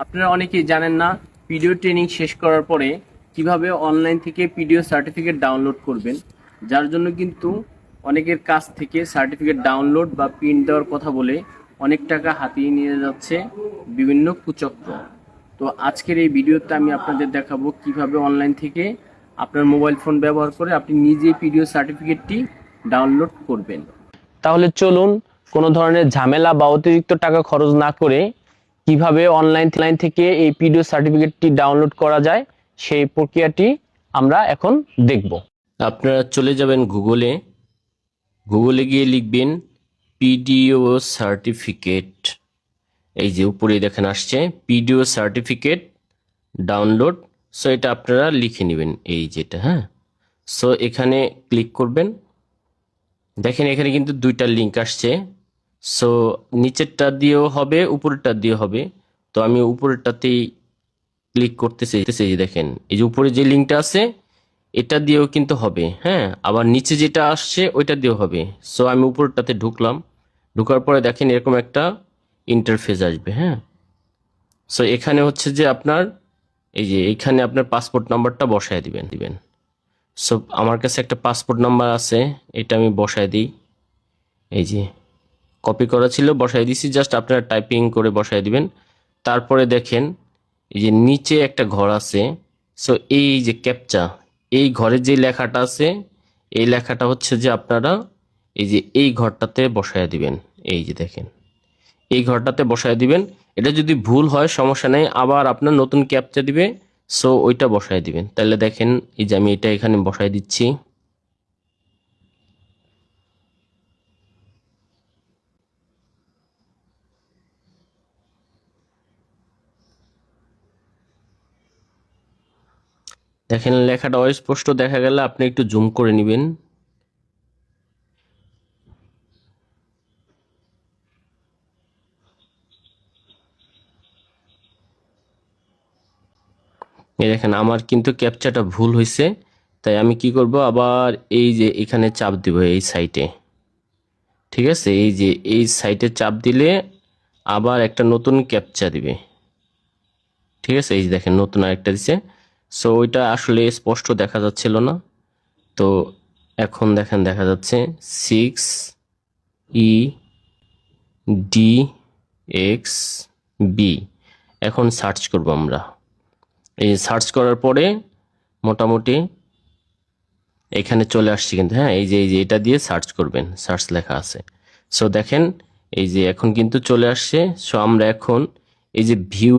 আপনারা অনেকেই জানেন না পিডিও ট্রেনিং শেষ করার পরে কিভাবে অনলাইন থেকে পিডিও সার্টিফিকেট ডাউনলোড করবেন, যার জন্য কিন্তু অনেকের কাছ থেকে সার্টিফিকেট ডাউনলোড বা প্রিন্ট দেওয়ার কথা বলে অনেক টাকা হাতিয়ে নিয়ে যাচ্ছে বিভিন্ন কুচক্র। তো আজকের এই ভিডিওতে আমি আপনাদের দেখাবো কিভাবে অনলাইন থেকে আপনার মোবাইল ফোন ব্যবহার করে আপনি নিজেই পিডিও সার্টিফিকেটটি ডাউনলোড করবেন। তাহলে চলুন কোনো ধরনের ঝামেলা বা অতিরিক্ত টাকা খরচ না করে কিভাবে অনলাইন থেকে এই পিডিও সার্টিফিকেটটি ডাউনলোড করা যায় সেই প্রক্রিয়াটি আমরা এখন দেখব। আপনারা চলে যাবেন গুগলে গিয়ে লিখবেন পিডিও সার্টিফিকেট। এই যে উপরে দেখেন আসছে পিডিও সার্টিফিকেট ডাউনলোড। সো এটা আপনারা লিখে নেবেন, এই যেটা। হ্যাঁ, সো এখানে ক্লিক করবেন। দেখেন এখানে কিন্তু দুইটা লিঙ্ক আসছে। সো নিচেরটা দিয়েও হবে, উপরেরটা দিয়েও হবে। তো আমি উপরেরটাতেই ক্লিক করতেছি। এই যে দেখেন এই যে উপরে যে লিঙ্কটা আছে এটা দিয়েও কিন্তু হবে। হ্যাঁ, আবার নিচে যেটা আসছে ওইটা দিয়েও হবে। সো আমি উপরেরটাতে ঢুকলাম। ঢোকার পরে দেখেন এরকম একটা ইন্টারফেস আসবে। হ্যাঁ, সো এখানে হচ্ছে যে আপনার এই যে এখানে আপনার পাসপোর্ট নাম্বারটা বসায় দিবেন। সো আমার কাছে একটা পাসপোর্ট নাম্বার আছে, এটা আমি বসায় দিই। এই যে কপি করা ছিল, বসাই দিছি। জাস্ট আপনারা টাইপিং করে বসাই দিবেন। তারপরে দেখেন এই যে নিচে একটা ঘর আছে। সো এই যে ক্যাপচা, এই ঘরে যে লেখাটা আছে এই লেখাটা হচ্ছে যে আপনারা এই যে এই ঘরটাতে বসায় দিবেন। এই যে দেখেন এই ঘরটাতে বসায় দিবেন। এটা যদি ভুল হয় সমস্যা নেই, আবার আপনার নতুন ক্যাপচা দিবে। সো ওইটা বসায় দিবেন। তাহলে দেখেন এই যে আমি এটা এখানে বসায় দিচ্ছি। দেখেন লেখাটা অস্পষ্ট দেখা গেলে আপনি একটু জুম করে নেবেন। এই দেখেন আমার কিন্তু ক্যাপচাটা ভুল হয়েছে। তাই আমি কি করব, আবার এই যে এখানে চাপ দিব এই সাইটে। ঠিক আছে, এই যে এই সাইটে চাপ দিলে আবার একটা নতুন ক্যাপচা দিবে। ঠিক আছে, এই যে দেখেন নতুন আরেকটা দিছে। সো ওইটা আসলে স্পষ্ট দেখা যাচ্ছিল না। তো এখন দেখেন দেখা যাচ্ছে 6EDXB। এখন সার্চ করব আমরা। এই সার্চ করার পরে মোটামুটি এখানে চলে আসছে কিন্তু। হ্যাঁ, এই যে এটা দিয়ে সার্চ করবেন, সার্চ লেখা আছে। সো দেখেন এই যে এখন কিন্তু চলে আসছে। সো আমরা এখন এই যে ভিউ